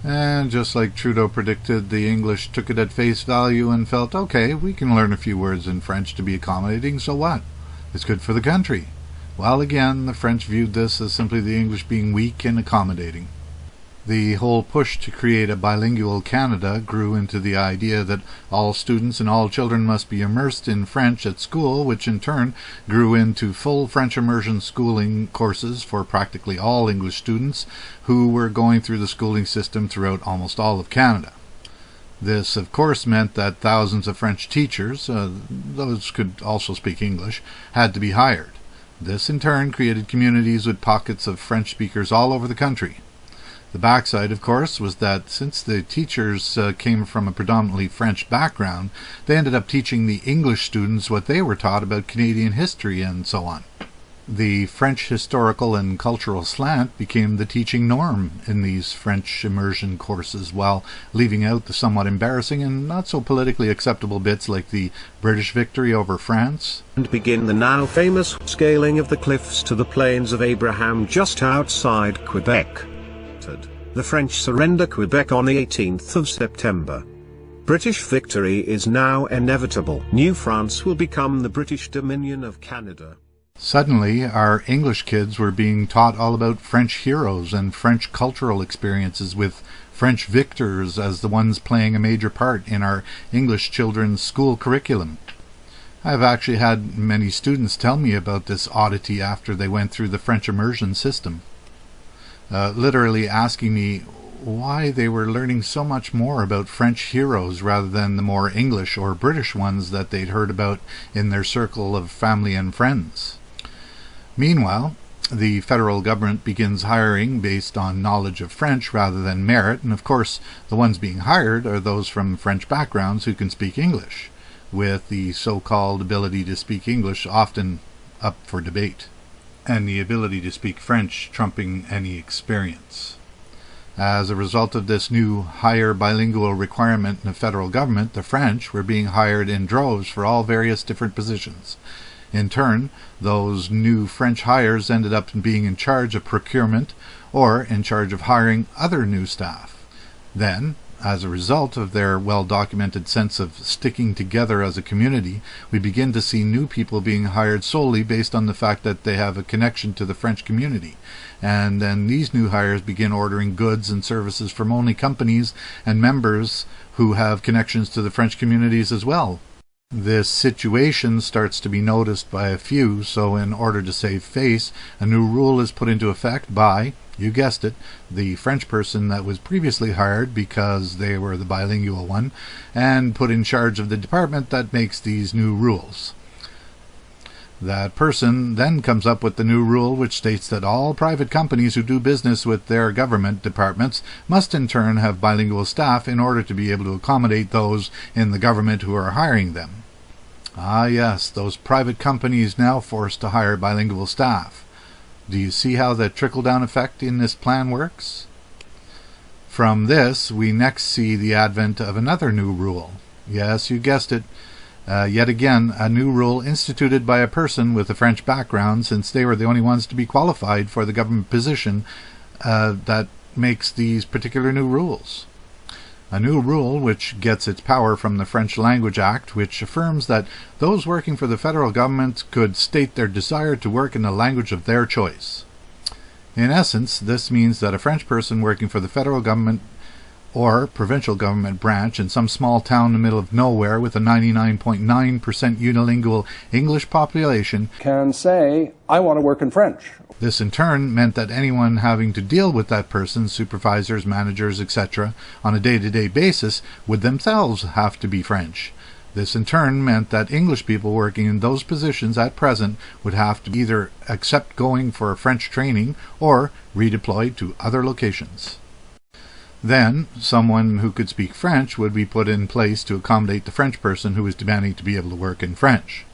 And just like Trudeau predicted, the English took it at face value and felt, okay, we can learn a few words in French to be accommodating, so what? It's good for the country. Well, again, the French viewed this as simply the English being weak and accommodating. The whole push to create a bilingual Canada grew into the idea that all students and all children must be immersed in French at school, which in turn grew into full French immersion schooling courses for practically all English students who were going through the schooling system throughout almost all of Canada. This, of course, meant that thousands of French teachers, those could also speak English, had to be hired. This, in turn, created communities with pockets of French speakers all over the country. The backside, of course, was that since the teachers came from a predominantly French background, they ended up teaching the English students what they were taught about Canadian history and so on. The French historical and cultural slant became the teaching norm in these French immersion courses, while leaving out the somewhat embarrassing and not so politically acceptable bits like the British victory over France. And begin the now famous scaling of the cliffs to the Plains of Abraham just outside Quebec. The French surrender Quebec on the 18th of September. British victory is now inevitable. New France will become the British Dominion of Canada. Suddenly, our English kids were being taught all about French heroes and French cultural experiences, with French victors as the ones playing a major part in our English children's school curriculum. I've actually had many students tell me about this oddity after they went through the French immersion system. Literally asking me why they were learning so much more about French heroes rather than the more English or British ones that they'd heard about in their circle of family and friends. Meanwhile, the federal government begins hiring based on knowledge of French rather than merit, and of course the ones being hired are those from French backgrounds who can speak English, with the so-called ability to speak English often up for debate, and the ability to speak French trumping any experience. As a result of this new higher bilingual requirement in the federal government, the French were being hired in droves for all various different positions. In turn, those new French hires ended up being in charge of procurement or in charge of hiring other new staff. Then, as a result of their well-documented sense of sticking together as a community, we begin to see new people being hired solely based on the fact that they have a connection to the French community. And then these new hires begin ordering goods and services from only companies and members who have connections to the French communities as well. This situation starts to be noticed by a few, so in order to save face, a new rule is put into effect by, you guessed it, the French person that was previously hired because they were the bilingual one, and put in charge of the department that makes these new rules. That person then comes up with the new rule which states that all private companies who do business with their government departments must in turn have bilingual staff in order to be able to accommodate those in the government who are hiring them. Ah yes, those private companies now forced to hire bilingual staff. Do you see how the trickle-down effect in this plan works? From this, we next see the advent of another new rule. Yes, you guessed it. Yet again, a new rule instituted by a person with a French background, since they were the only ones to be qualified for the government position that makes these particular new rules. A new rule which gets its power from the French Language Act, which affirms that those working for the federal government could state their desire to work in the language of their choice. In essence, this means that a French person working for the federal government or provincial government branch in some small town in the middle of nowhere with a 99.9% unilingual English population can say, I want to work in French. This in turn meant that anyone having to deal with that person, supervisors, managers, etc., on a day-to-day basis would themselves have to be French. This in turn meant that English people working in those positions at present would have to either accept going for French training or redeployed to other locations. Then, someone who could speak French would be put in place to accommodate the French person who was demanding to be able to work in French.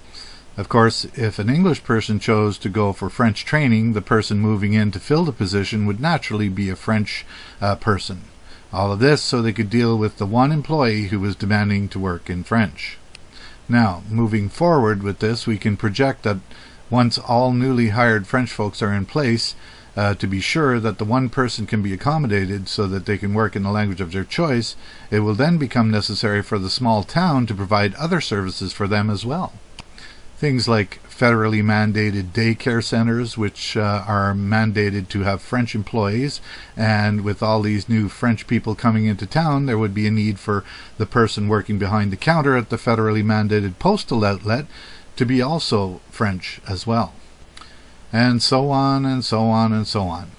Of course, if an English person chose to go for French training, the person moving in to fill the position would naturally be a French person. All of this so they could deal with the one employee who was demanding to work in French. Now, moving forward with this, we can project that once all newly hired French folks are in place, to be sure that the one person can be accommodated so that they can work in the language of their choice, it will then become necessary for the small town to provide other services for them as well. Things like federally mandated daycare centers, which are mandated to have French employees, and with all these new French people coming into town, there would be a need for the person working behind the counter at the federally mandated postal outlet to be also French as well. And so on and so on and so on.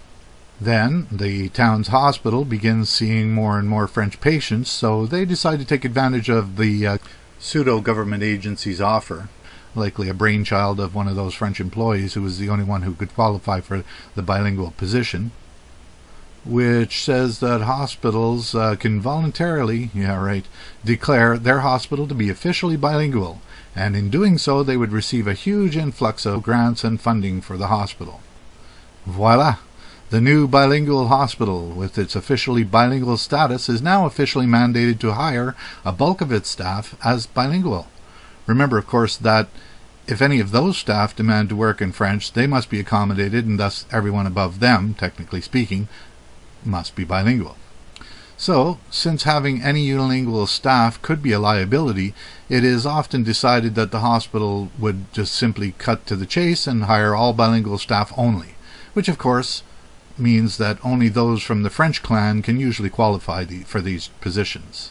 Then the town's hospital begins seeing more and more French patients, so they decide to take advantage of the pseudo-government agency's offer, likely a brainchild of one of those French employees who was the only one who could qualify for the bilingual position, which says that hospitals can voluntarily, declare their hospital to be officially bilingual, and in doing so they would receive a huge influx of grants and funding for the hospital. Voila! The new bilingual hospital, with its officially bilingual status, is now officially mandated to hire a bulk of its staff as bilingual. Remember, of course, that if any of those staff demand to work in French, they must be accommodated, and thus everyone above them, technically speaking, must be bilingual. So, since having any unilingual staff could be a liability, it is often decided that the hospital would just simply cut to the chase and hire all bilingual staff only, which of course means that only those from the French clan can usually qualify for these positions.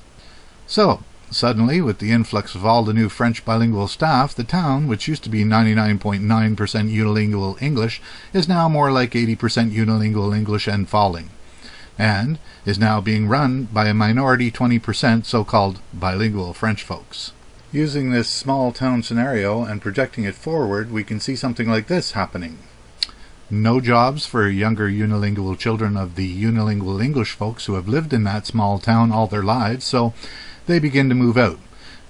So, suddenly, with the influx of all the new French bilingual staff, the town, which used to be 99.9% unilingual English, is now more like 80% unilingual English and falling, and is now being run by a minority 20% so-called bilingual French folks. Using this small town scenario and projecting it forward, we can see something like this happening. No jobs for younger unilingual children of the unilingual English folks who have lived in that small town all their lives, so they begin to move out.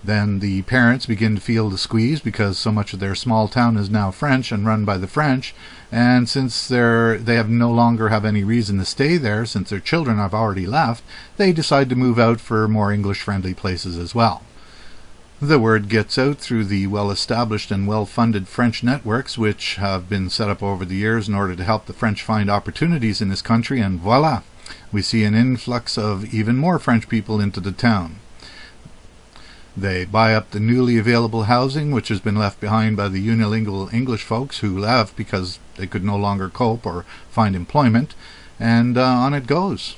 Then the parents begin to feel the squeeze because so much of their small town is now French and run by the French, and since they have no longer have any reason to stay there since their children have already left, they decide to move out for more English-friendly places as well. The word gets out through the well-established and well-funded French networks which have been set up over the years in order to help the French find opportunities in this country, and voila! We see an influx of even more French people into the town. They buy up the newly available housing which has been left behind by the unilingual English folks who left because they could no longer cope or find employment, and on it goes.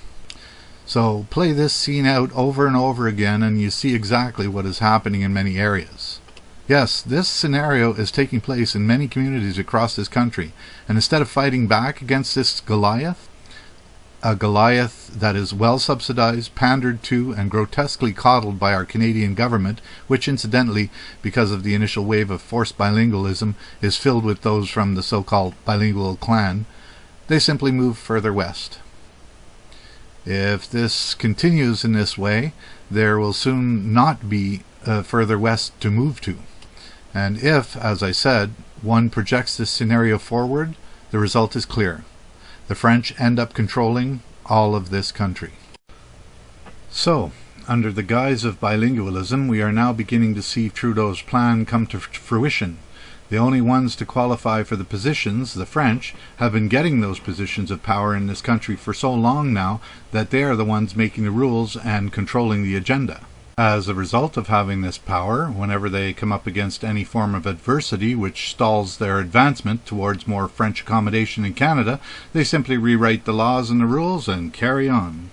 So play this scene out over and over again and you see exactly what is happening in many areas. Yes, this scenario is taking place in many communities across this country, and instead of fighting back against this Goliath, a Goliath that is well subsidized, pandered to, and grotesquely coddled by our Canadian government, which incidentally, because of the initial wave of forced bilingualism, is filled with those from the so-called bilingual clan, they simply move further west. If this continues in this way, there will soon not be further west to move to. And if, as I said, one projects this scenario forward, the result is clear. The French end up controlling all of this country. So, under the guise of bilingualism, we are now beginning to see Trudeau's plan come to fruition. The only ones to qualify for the positions, the French, have been getting those positions of power in this country for so long now that they are the ones making the rules and controlling the agenda. As a result of having this power, whenever they come up against any form of adversity which stalls their advancement towards more French accommodation in Canada, they simply rewrite the laws and the rules and carry on.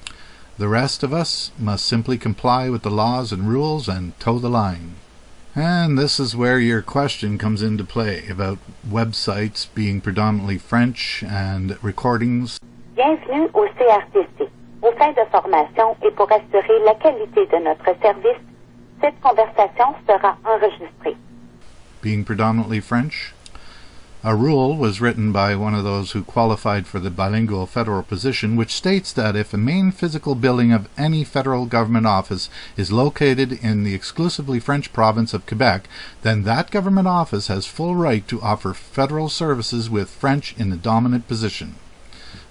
The rest of us must simply comply with the laws and rules and toe the line. And this is where your question comes into play about websites being predominantly French and recordings. Bienvenue au CRTC. Aux fins de formation et pour assurer la qualité de notre service, cette conversation sera enregistrée. Being predominantly French? A rule was written by one of those who qualified for the bilingual federal position, which states that if a main physical building of any federal government office is located in the exclusively French province of Quebec, then that government office has full right to offer federal services with French in the dominant position.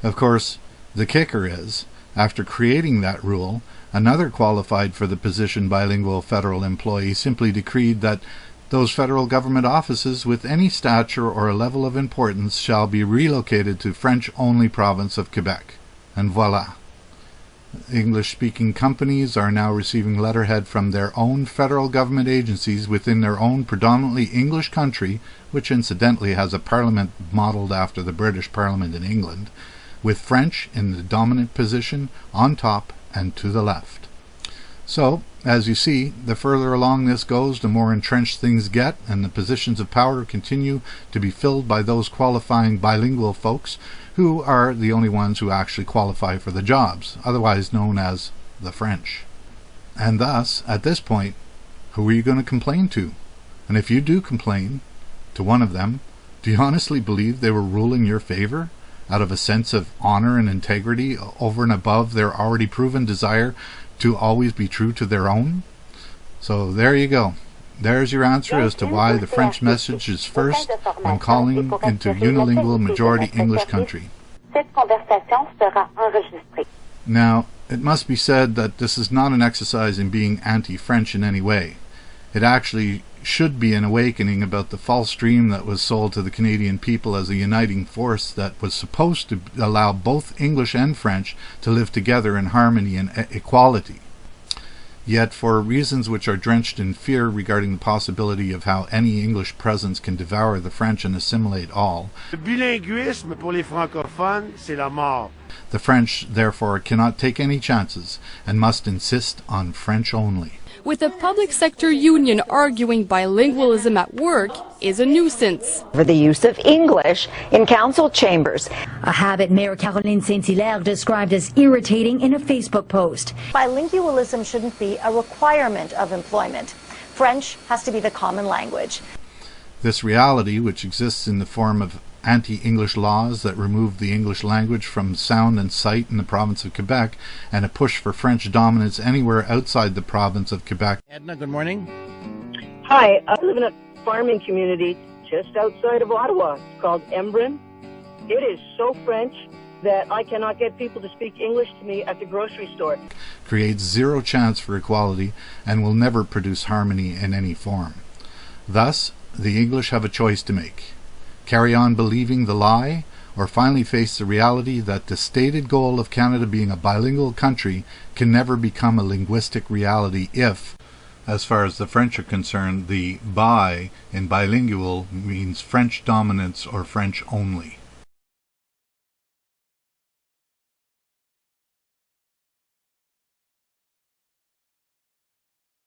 Of course, the kicker is, after creating that rule, another qualified for the position bilingual federal employee simply decreed that Those federal government offices with any stature or level of importance shall be relocated to French-only province of Quebec. And voila. English-speaking companies are now receiving letterhead from their own federal government agencies within their own predominantly English country, which incidentally has a parliament modelled after the British Parliament in England, with French in the dominant position on top and to the left. So, as you see, the further along this goes, the more entrenched things get, and the positions of power continue to be filled by those qualifying bilingual folks who are the only ones who actually qualify for the jobs, otherwise known as the French. And thus, at this point, who are you going to complain to? And if you do complain to one of them, do you honestly believe they were ruling your favor out of a sense of honor and integrity over and above their already proven desire to always be true to their own? So there you go. There's your answer as to why the French message is first when calling into unilingual majority English country. Now, it must be said that this is not an exercise in being anti-French in any way. It actually should be an awakening about the false dream that was sold to the Canadian people as a uniting force that was supposed to allow both English and French to live together in harmony and equality. Yet, for reasons which are drenched in fear regarding the possibility of how any English presence can devour the French and assimilate all, Le bilinguisme pour les francophones, c'est la mort. The French, therefore, cannot take any chances and must insist on French only. With the public sector union arguing bilingualism at work is a nuisance. For the use of English in council chambers. A habit Mayor Caroline Saint-Hilaire described as irritating in a Facebook post. Bilingualism shouldn't be a requirement of employment. French has to be the common language. This reality, which exists in the form of anti-English laws that remove the English language from sound and sight in the province of Quebec, and a push for French dominance anywhere outside the province of Quebec. Edna, good morning. Hi, I live in a farming community just outside of Ottawa. It's called Embrun. It is so French that I cannot get people to speak English to me at the grocery store. Creates zero chance for equality and will never produce harmony in any form. Thus, the English have a choice to make. Carry on believing the lie, or finally face the reality that the stated goal of Canada being a bilingual country can never become a linguistic reality if, as far as the French are concerned, the bi in bilingual means French dominance or French only.